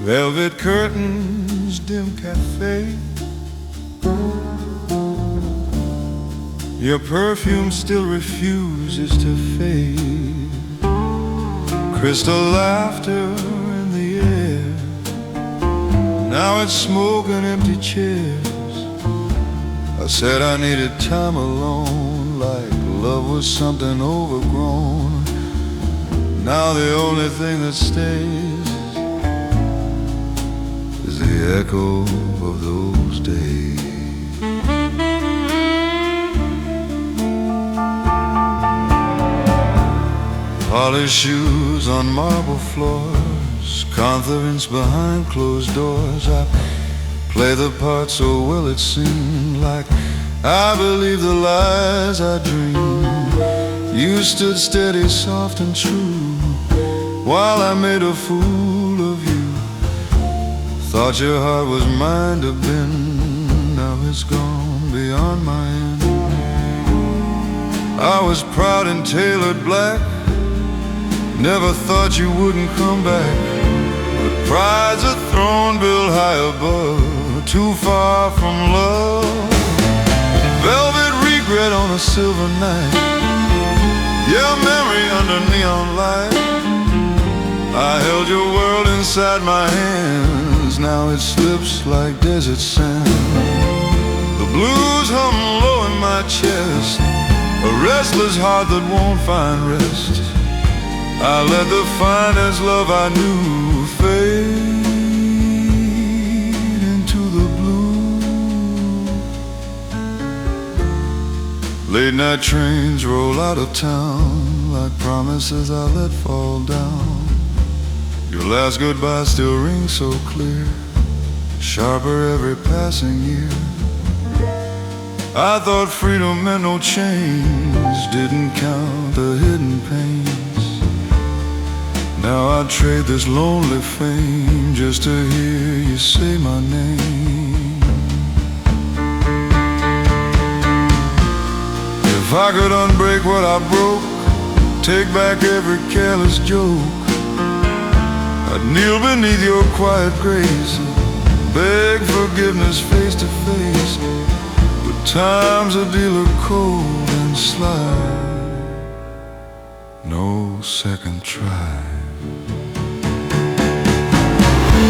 Velvet curtains, dim cafe. Your perfume still refuses to fade. Crystal laughter in the air. Now it's smoke and empty chairs. I said I needed time alone, like love was something overgrown. Now the only thing that stays is the echo of those days. Polished shoes on marble floors, confidence behind closed doors. I play the part so well it seemed like I believed the lies I dreamed. You stood steady, soft and true, while I made a fool of you. Thought your heart was mine to bend. Now it's gone beyond my end. I was proud and tailored black, never thought you wouldn't come back. But pride's a throne built high above, too far from love. Velvet regret on a silver night, your memory under neon light. I held your world inside my hands, now it slips like desert sand. The blues hum low in my chest, a restless heart that won't find rest. I let the finest love I knew fade into the blue. Late night trains roll out of town like promises I let fall down. Your last goodbye still rings so clear, sharper every passing year. I thought freedom meant no chains, didn't count the hidden pains. Now I'd trade this lonely fame just to hear you say my name. If I could unbreak what I broke, take back every careless joke, I'd kneel beneath your quiet grace, beg forgiveness face to face. But time's a dealer cold and sly, no second try.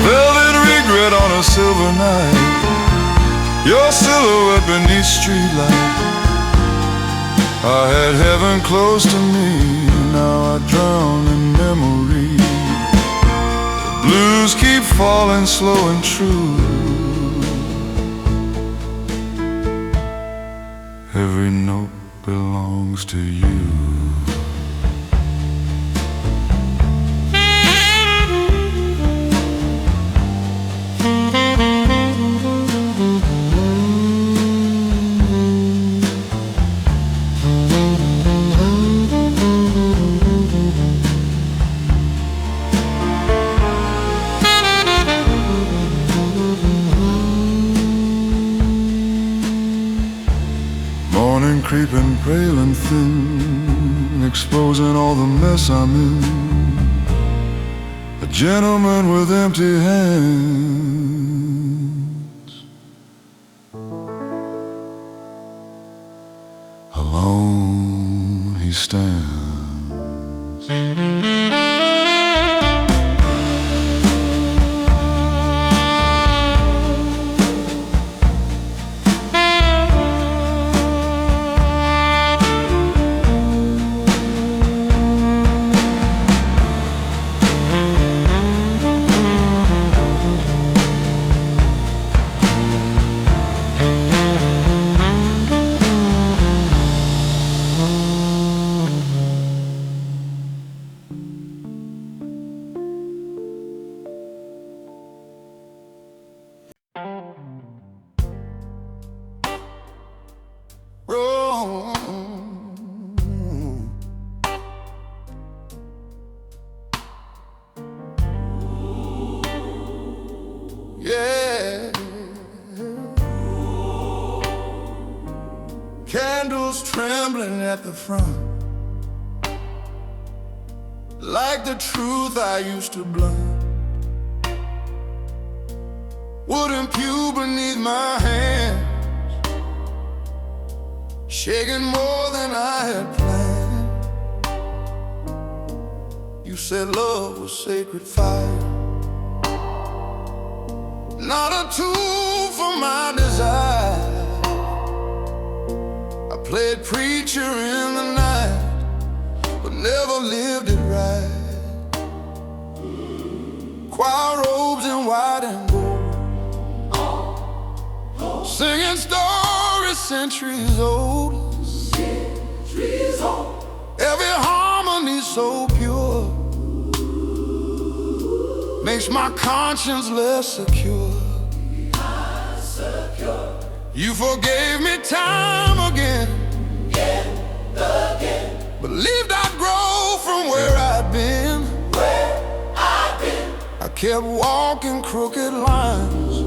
Velvet regret on a silver night, your silhouette beneath streetlight. I had heaven close to me, now I drown in memory. The blues keep falling slow and true. Every note belongs to you. Morning creeping pale and thin, exposing all the mess I'm in. A gentleman with empty hands, alone he stands. was trembling at the front, like the truth I used to blunt wouldn't pew beneath my hands, shaking more than I had planned. You said love was sacred fire, not a tool for my desire. I played preacher in the night, but never lived it right. Choir robes in white and gold, singing stories centuries old. Every harmony so pure makes my conscience less secure. You forgave me time again, believed I'd grow from where I'd been. I kept walking crooked lines,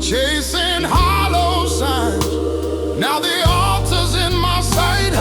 chasing hollow signs. Now the altar's in my sight,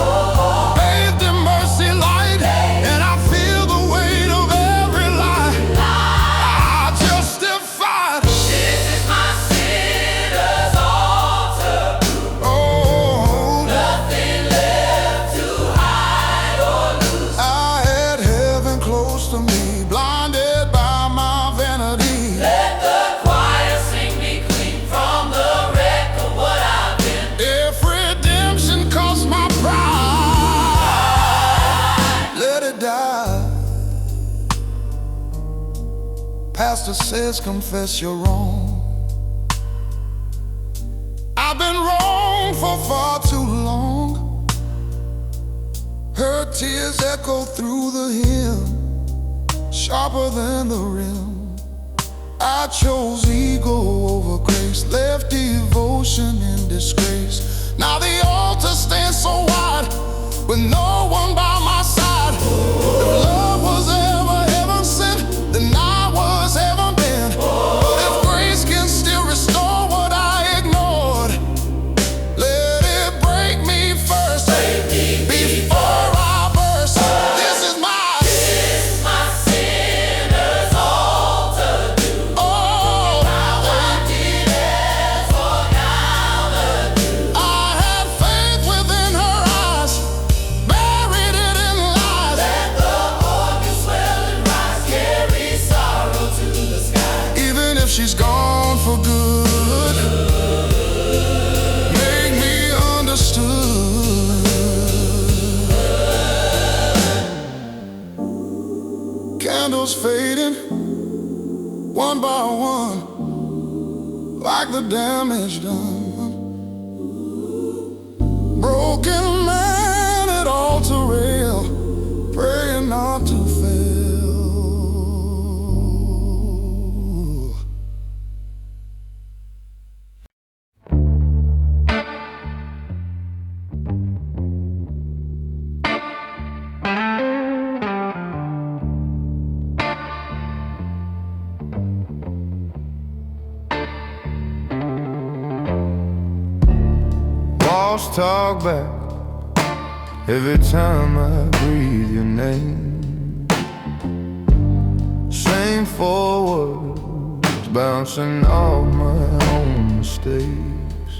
bathed in mercy light, and I feel the weight of every lie I justified. This is my sinner's altar. Oh, Nothing left to hide or lose. I had heaven close to me, blinded by my vanity. Let the choir sing me clean from the wreck of what I've been. If redemption costs my pride, let it die. Pastor says confess you're wrong. I've been wrong for far too long. Her tears echo through the hymn, sharper than the rim. I chose ego over grace, left devotion in disgrace. Now the altar stands so wide, with no one by my side. If love was ever heaven sent, then I was heaven bent. But if grace can still restore what I ignored, let it break me first, before I burst. This is my Sinner's altar. oh, Did for now the I had faith within her eyes, buried it in lies. let the organ swell and rise, carry sorrow to the sky. Even if she's gone for good, make me understood. Candles fading, one by one, like the damage done. Broken man at altar rail, praying not to fail. Walls talk back every time I breathe your name. Same forwards, bouncing off my own mistakes.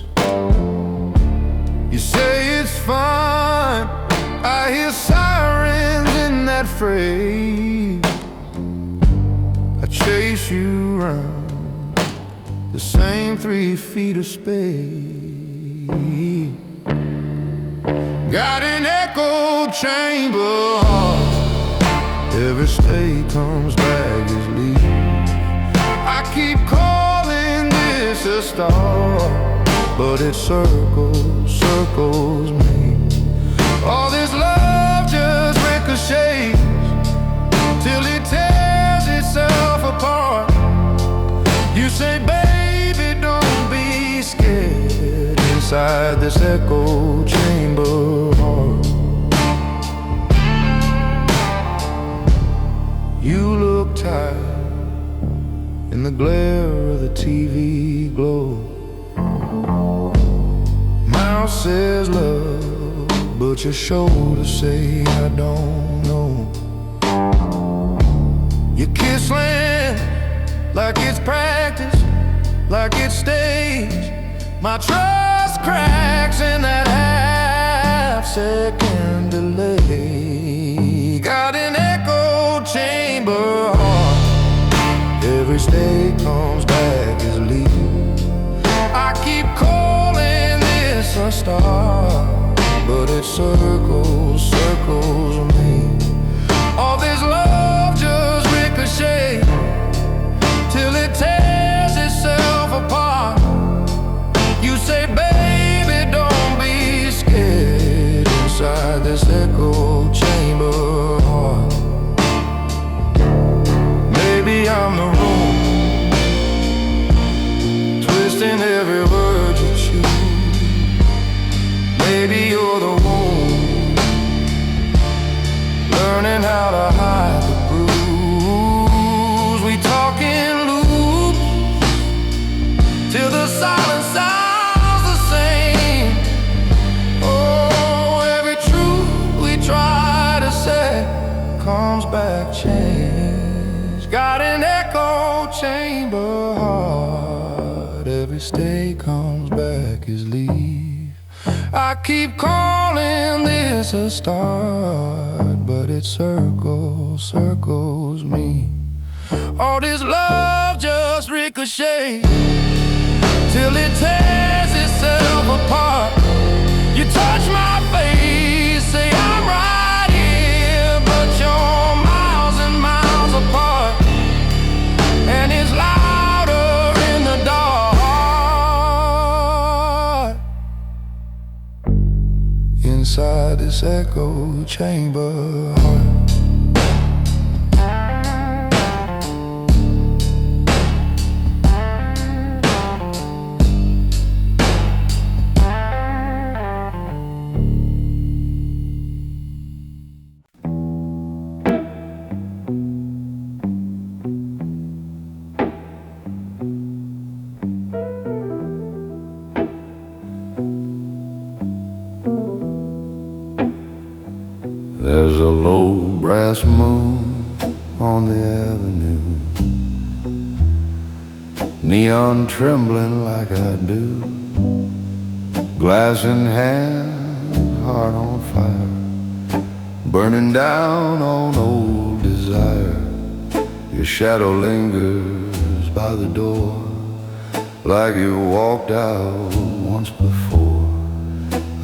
You say it's fine, I hear sirens in that phrase. I chase you round the same 3 feet of space. Got an echo chamber heart, every state comes back as leave. I keep calling this a star, but it circles me. All this love just ricochets till it tears itself apart. You say, baby, don't be scared, inside this echo chamber heart. You look tired in the glare of the TV glow. Mouth says love, but your shoulders say I don't know. You kiss land like it's practice, like it's stage. My trust cracks in that half-second delay. Got an echo chamber heart, every stay comes back as leave. I keep calling this a star, but it circles, circles me. All this love just ricochet till it tears itself apart. You say, baby, don't be scared inside this echo chamber heart. Maybe I'm the room, twisting every word you choose. Maybe you're the wound, learning how to hide the bruise. We talk in loops till the silence sounds the same. Oh, every truth we try to say comes back changed. Got an echo chamber heart, every stay comes back as leave. I keep calling this a start, but it circles, circles me. All this love just ricochets till it tears itself apart. You touch my face, say I'm right here, but you're miles and miles apart, and it's louder in the dark. Inside this echo chamber heart. There's a low brass moon on the avenue, neon trembling like I do, glass in hand, heart on fire, burning down on old desire. Your shadow lingers by the door, like you walked out once before.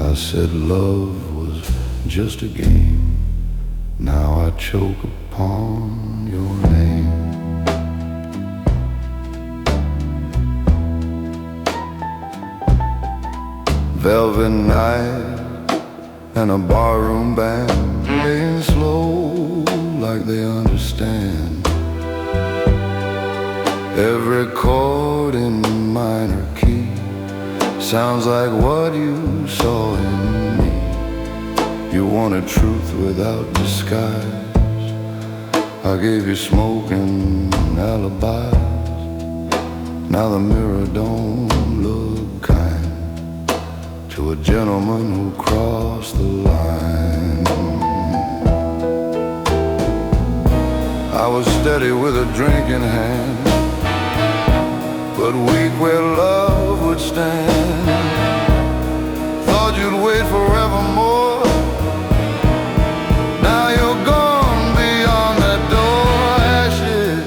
I said love was just a game, now I choke upon your name. Velvet night and a barroom band playing slow like they understand. Every chord in minor key sounds like what you saw in me. You wanted truth without disguise, I gave you smoke and alibis. Now the mirror don't look kind to a gentleman who crossed the line. I was steady with a drink in hand, but weak where love would stand. Thought you'd wait forevermore, now you're gone beyond that door. Ashes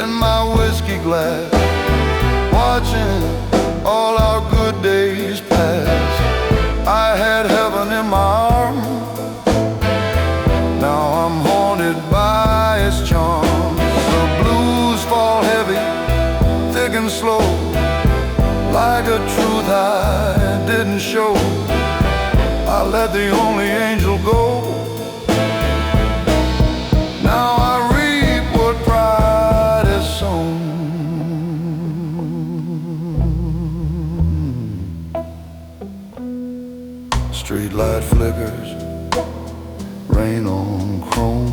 in my whiskey glass, watching all our good days pass. I had heaven in my arms, now I'm haunted by its charms. The blues fall heavy, thick and slow, like a truth I didn't show. I let the only angel go, now I reap what pride has sown. Street light flickers, rain on chrome,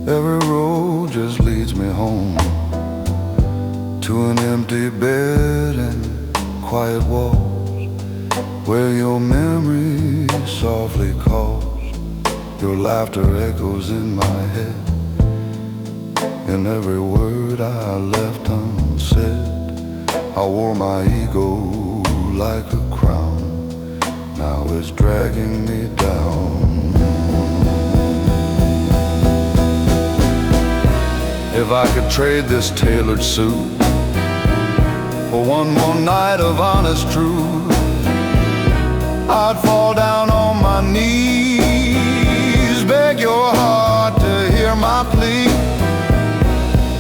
every road just leads me home, to an empty bed and quiet walls, where your memory softly Your laughter echoes in my head, and every word I left unsaid. I wore my ego like a crown, now it's dragging me down. If I could trade this tailored suit for one more night of honest truth, I'd fall down on my knees, beg your heart to hear my plea.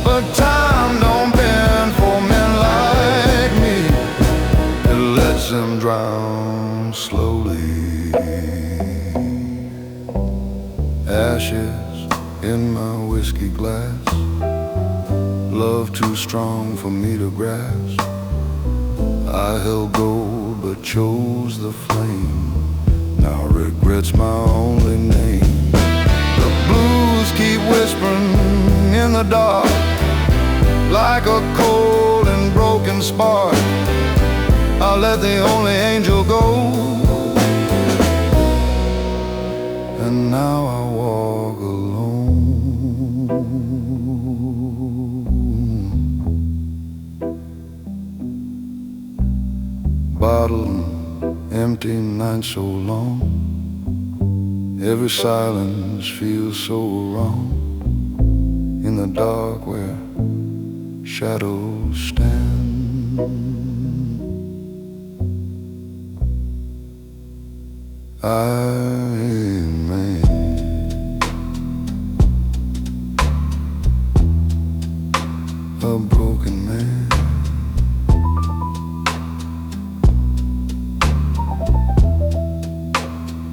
But time don't bend for men like me, it lets them drown slowly. Ashes in my whiskey glass, love too strong for me to grasp. I held gold but chose the flame, now regret's my only name. The blues keep whispering in the dark, like a cold and broken spark. I let the only angel go, and now I walk alone. Bottled and empty night so long, every silence feels so wrong. In the dark where shadows stand, I'm a broken man.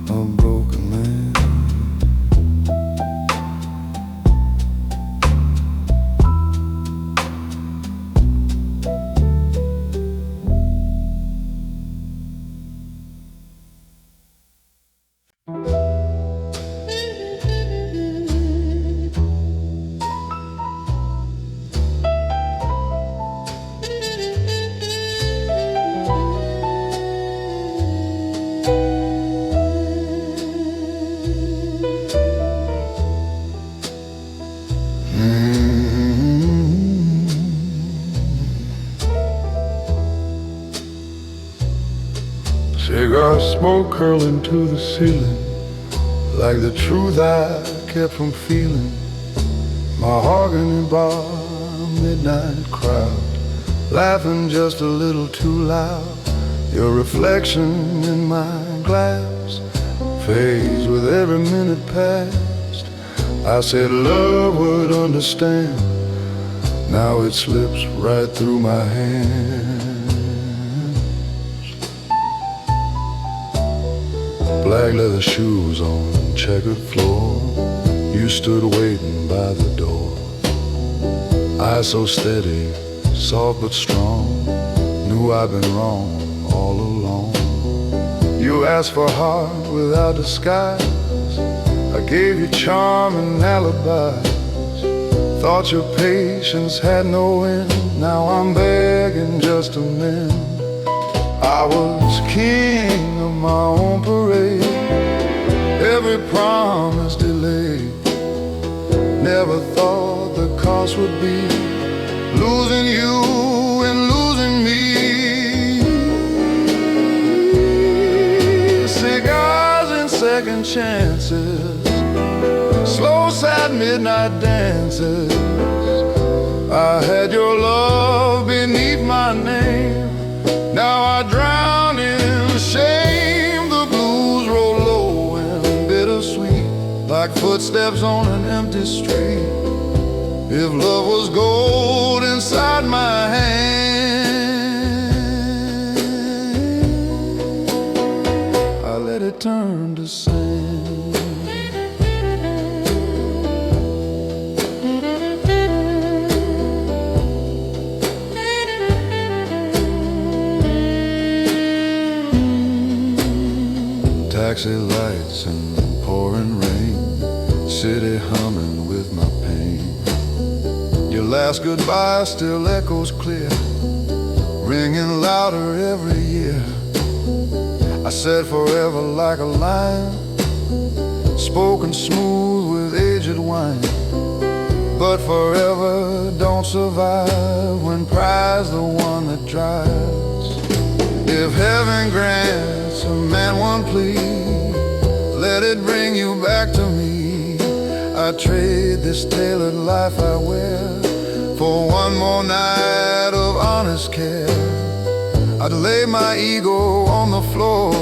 A broken man. Cigar smoke curling to the ceiling, like the truth I kept from feeling. Mahogany bar, midnight crowd, laughing just a little too loud. Your reflection in my glass fades with every minute past. I said love would understand, now it slips right through my hands. Black leather shoes on checkered floor, you stood waiting by the door. Eyes so steady, soft but strong, knew I'd been wrong all along. You asked for heart without disguise, I gave you charm and alibis. Thought your patience had no end, now I'm begging just to mend. I was king of my own parade, every promise delayed. Never thought the cost would be losing you and losing me. Cigars and second chances, slow sad midnight dances. I had your love beneath my name, now I drown in shame. The blues roll low and bittersweet, like footsteps on an empty street. If love was gold inside my hand, I let it turn to sand. Taxi lights and pouring rain, city humming with my pain. Your last goodbye still echoes clear, ringing louder every year. I said forever like a line, spoken smooth with aged wine, but forever don't survive when pride's the one that drives. If heaven grants a man one plea, let it bring you back to me. I'd trade this tailored life I wear for one more night of honest care. I'd lay my ego on the floor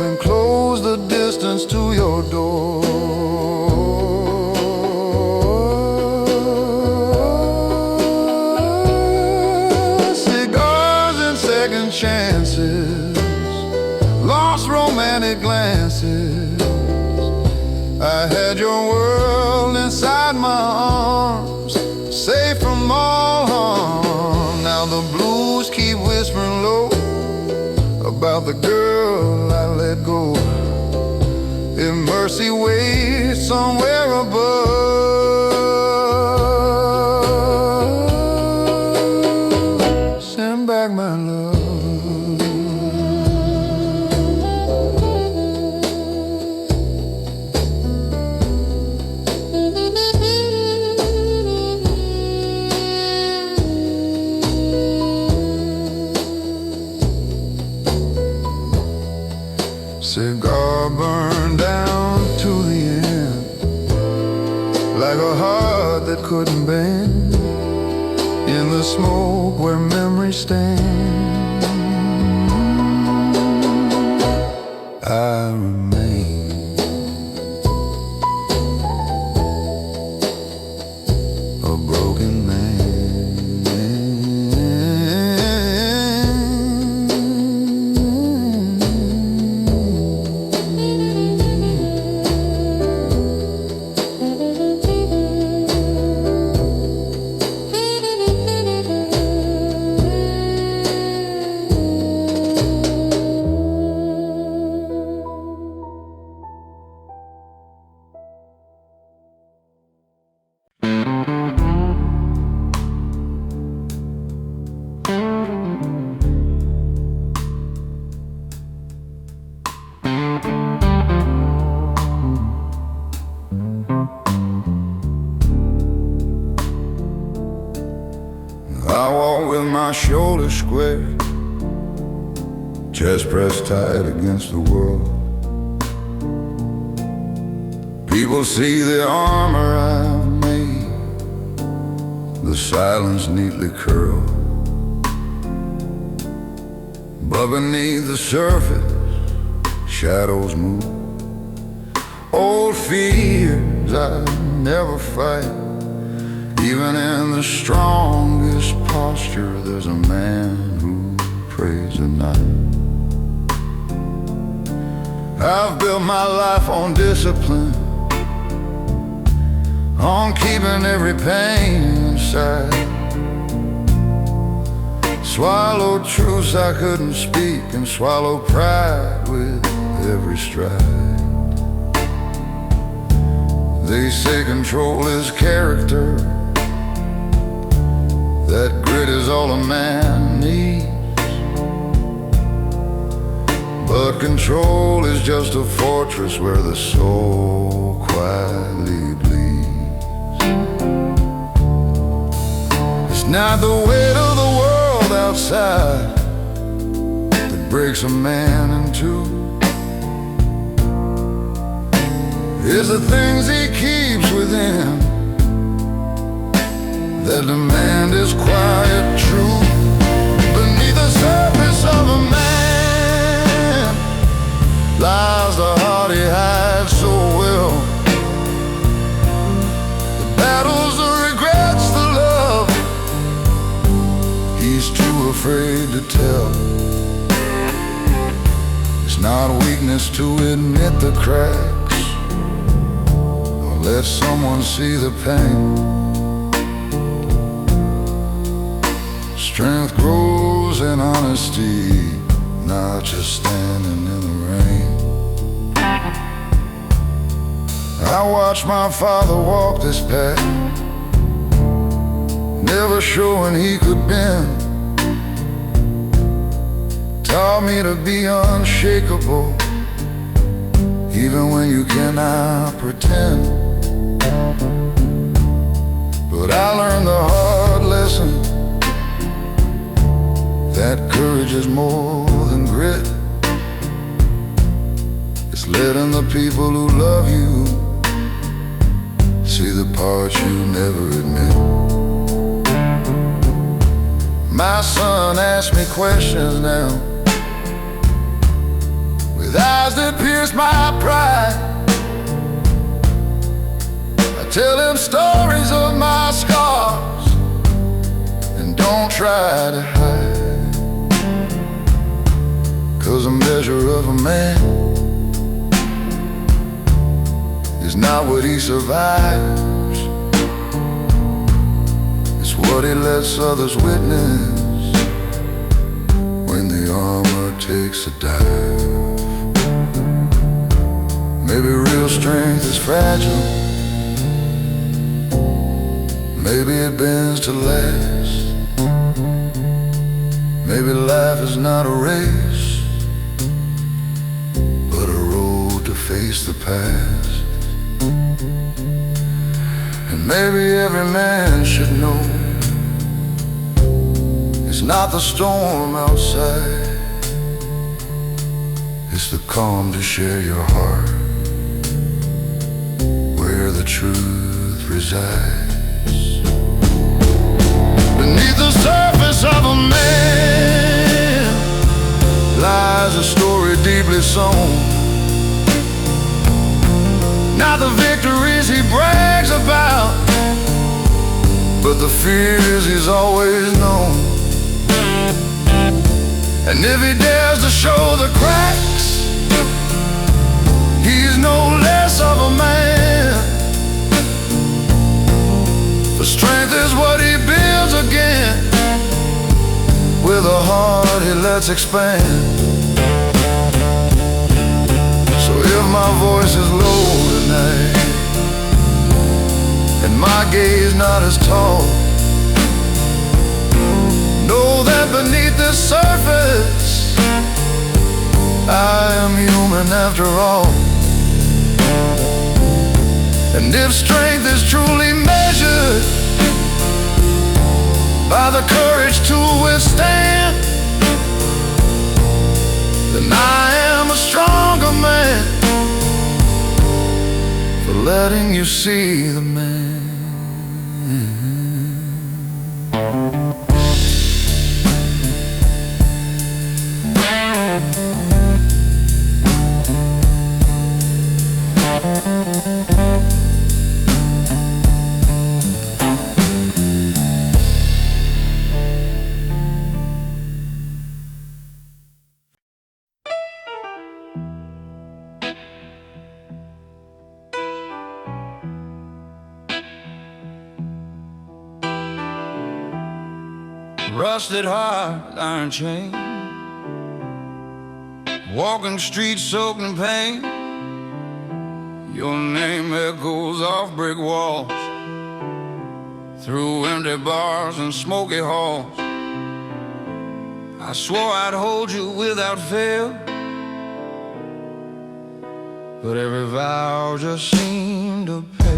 and close the distance to your door. Cigars and second chances, lost romantic glances. I had your world inside my arms, safe from all harm. Now the blues keep whispering low about the girl I let go. If mercy waits somewhere above, send back my love. Cigar burned down to the end, like a heart that couldn't bend, in the smoke where memories stand. I remain a broken man. I walk with my shoulders square, chest pressed tight against the world. People see the armor I've made, the silence neatly curled. But beneath the surface, shadows move. Old fears I never fight. Even in the strongest posture, there's a man who prays at night. I've built my life on discipline, on keeping every pain inside. Swallowed truths I couldn't speak, and swallow pride with every stride. They say control is character, that grit is all a man needs. But control is just a fortress where the soul quietly bleeds. It's not the weight of the world outside that breaks a man in two. It's the things he keeps within that demand his quiet truth. Beneath the surface of a man lies the heart he hides so well. The battles, the regrets, the love he's too afraid to tell. It's not weakness to admit the cracks or let someone see the pain. Strength grows in honesty, not just standing in the rain. I watched my father walk this path, never showing he could bend. Taught me to be unshakable, even when you cannot pretend. But I learned the hard lesson that courage is more than grit. It's letting the people who love you see the parts you never admit. My son asks me questions now, with eyes that pierce my pride. I tell him stories of my scars and don't try to hide, 'cause a measure of a man is not what he survives, it's what he lets others witness when the armor takes a dive. Maybe real strength is fragile, maybe it bends to last. Maybe life is not a race, but a road to face the past. And maybe every man should know it's not the storm outside, it's the calm to share your heart, where the truth resides. Beneath the surface of a man lies a story deeply sown, not the victories he brags about, but the fears he's always known. And if he dares to show the cracks, he's no less of a man. For strength is what he builds again, with a heart he lets expand. So if my voice is low tonight and my gaze not as tall, know that beneath the surface I am human after all. And if strength is truly measured by the courage to withstand, then I am a stronger man for letting you see the man. Rusted heart, iron chain, walking streets soaked in pain. Your name echoes off brick walls, through empty bars and smoky halls. I swore I'd hold you without fail, but every vow just seemed to pale.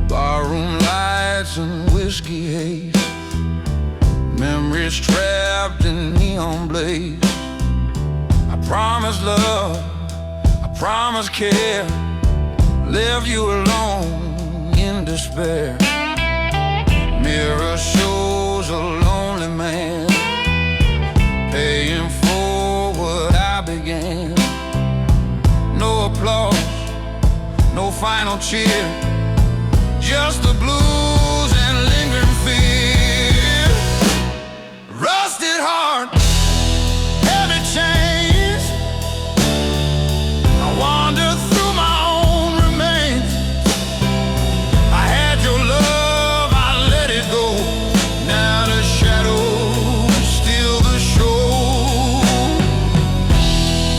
Barroom lights and whiskey haze, memories trapped in neon blaze. I promised love, I promised care, left you alone in despair. Mirror shows a lonely man, paying for what I began. No applause, no final cheer, just the blues and lingering fear. Rusted heart, heavy chains, I wander through my own remains. I had your love, I let it go. Now the shadows steal the show.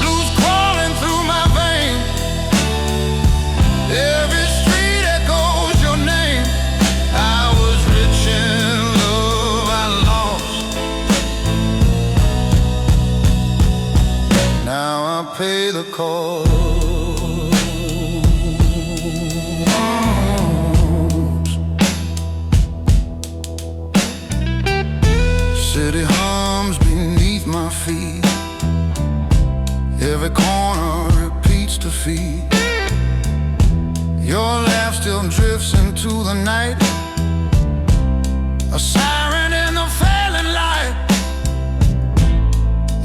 Blues crawling through my veins, every street echoes your name. pay the cost. City hums beneath my feet, every corner repeats defeat. Your laugh still drifts into the night, a siren in the failing light.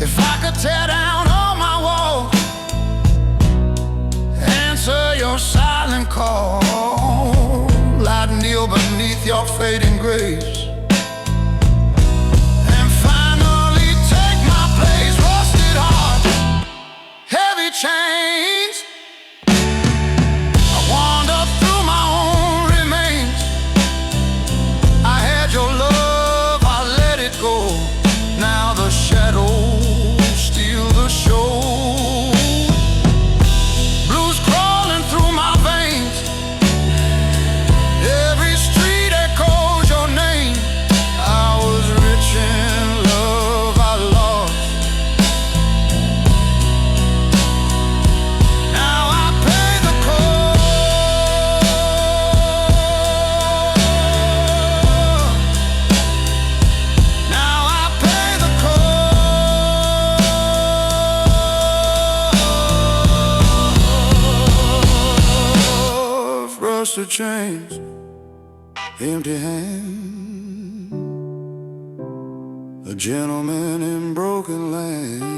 If I could tear down all my walls, answer your silent call, I'd kneel beneath your fading grace and finally take my place. Rusted heart, heavy chains, I wander through my own remains. I had your love, I let it go. Now the shadows steal the show. Blues crawling through my veins, every street echoes your name. I was rich in love I lost, now I pay the cost. Now I pay the cost. Rusted chains, empty hands, a gentleman in broken land.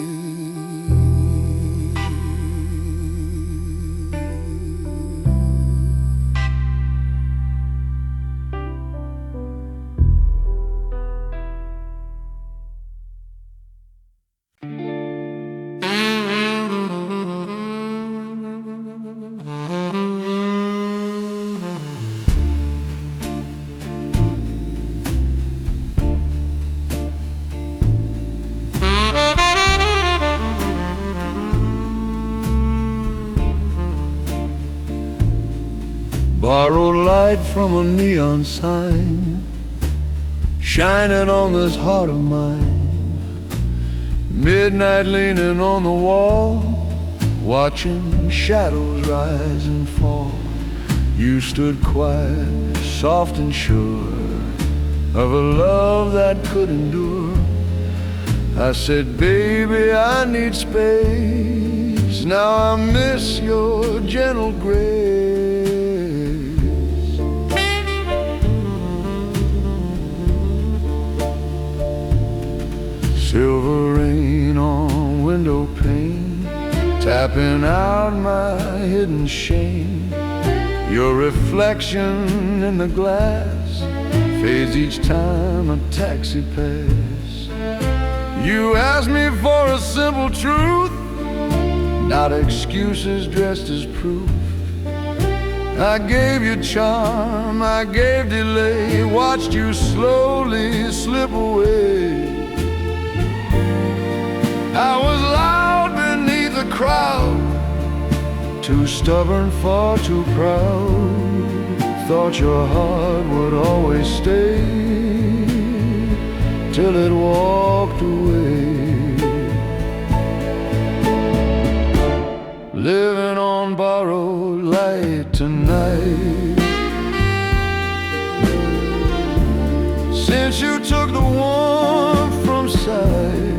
Borrowed light from a neon sign, shining on this heart of mine. Midnight leaning on the wall, watching shadows rise and fall. You stood quiet, soft and sure of a love that could endure. I said, baby, I need space. Now I miss your gentle grace. Silver rain on window pane, tapping out my hidden shame. Your reflection in the glass fades each time a taxi passes. You asked me for a simple truth, not excuses dressed as proof. I gave you charm, I gave delay, watched you slowly slip away. I was loud beneath the crowd, too stubborn, far too proud. Thought your heart would always stay till it walked away. Living on borrowed light tonight, since you took the warmth from sight.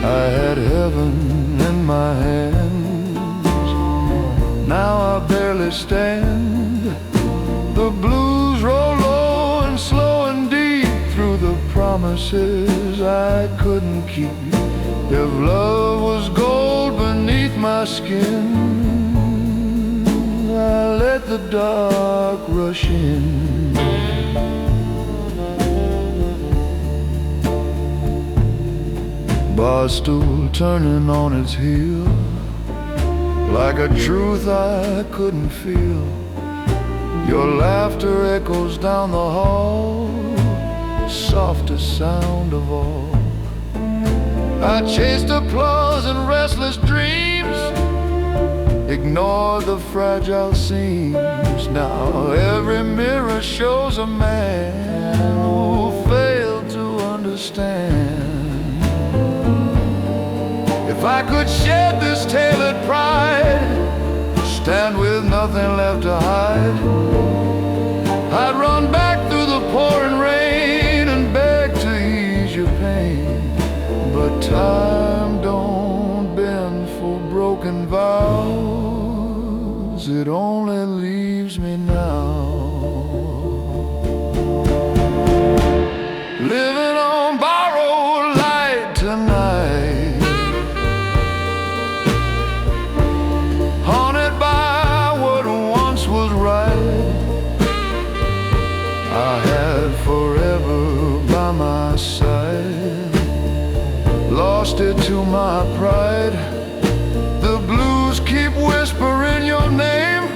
I had heaven in my hands, now I barely stand. The blues roll low and slow and deep through the promises I couldn't keep. If love was gold beneath my skin, I let the dark rush in. Bar stool turning on its heel, like a truth I couldn't feel. Your laughter echoes down the hall, softest sound of all. I chased applause and restless dreams, ignored the fragile seams. Now every mirror shows a man who failed to understand. If I could shed this tailored pride, stand with nothing left to hide, I'd run back through the pouring rain and beg to ease your pain. But time don't bend for broken vows, it only leaves me now living on borrowed light tonight, haunted by what once was right. I had forever by my side, lost it to my pride. The blues keep whispering your name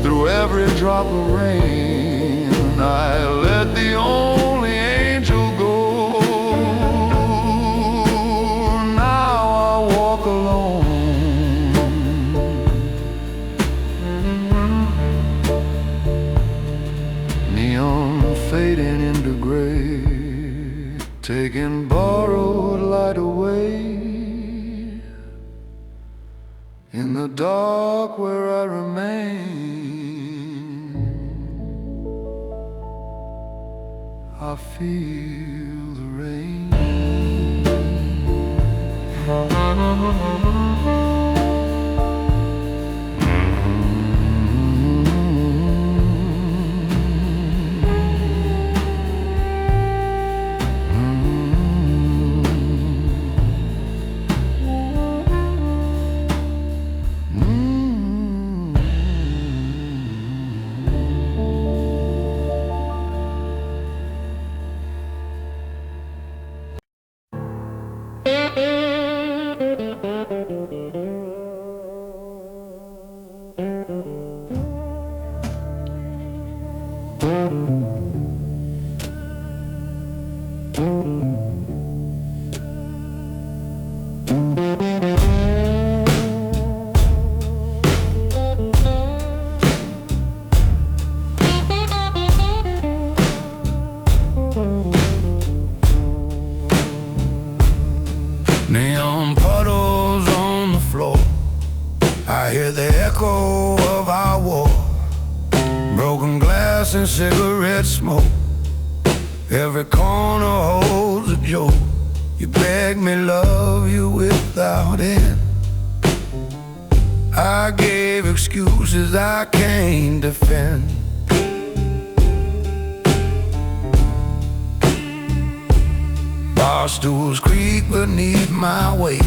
through every drop of rain. I let the only angel go. Now I walk alone, neon fading into gray, taking borrowed light away. In the dark where I remain, I feel the rain. Neon puddles on the floor, I hear the echo of our war. Broken glass and cigarette smoke, every corner holds a joke. You beg me love you without end, I gave excuses I can't defend. Bar stools creak beneath my weight,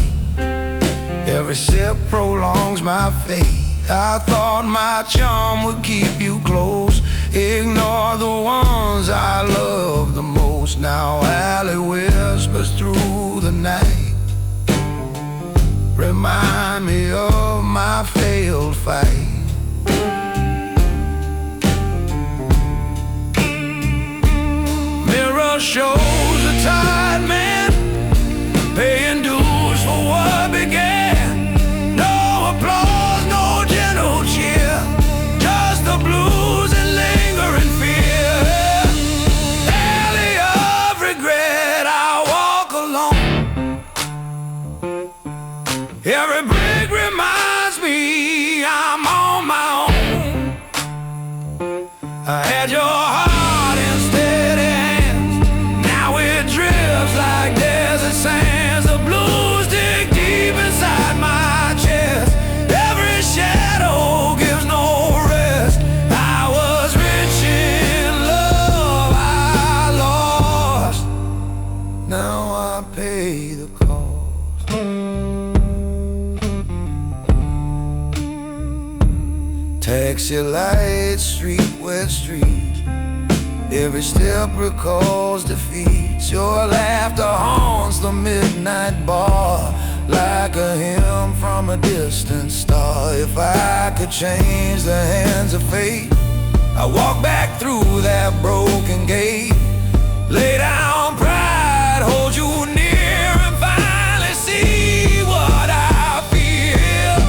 every sip prolongs my fate. I thought my charm would keep you close, ignore the ones I love the most. Now alley whispers through the night, remind me of my failed fight. Mirror shows a tired man paying dues for what began. No applause, no gentle cheer, just the blues and lingering fear. Alley of regret, I walk alone. Every brick reminds me I'm on my own. I had your heart in steady hands, now it drifts like desert sands. The blues dig deep inside my chest, every shadow gives no rest. I was rich in love, I lost, now I pay the cost. Taxi lights, street wet streets, every step recalls defeat. Your laughter haunts the midnight bar like a hymn from a distant star. If I could change the hands of fate, I'd walk back through that broken gate, lay down pride, hold you near, and finally see what I feel.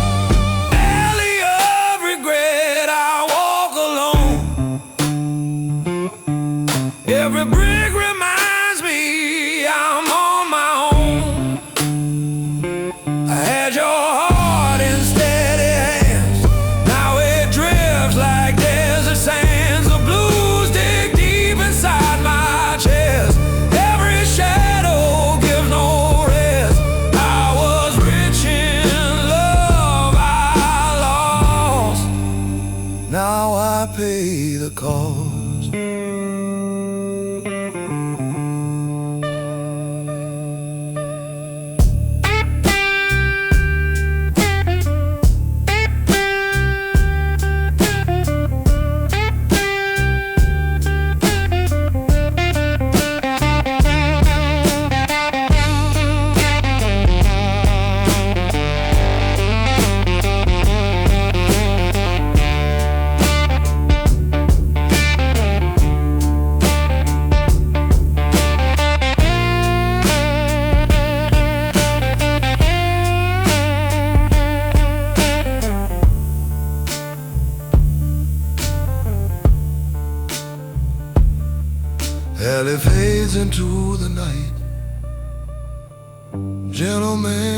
Alley of regret, I walk alone. Every brick reminds me I'm on my own. fades into the night. Gentleman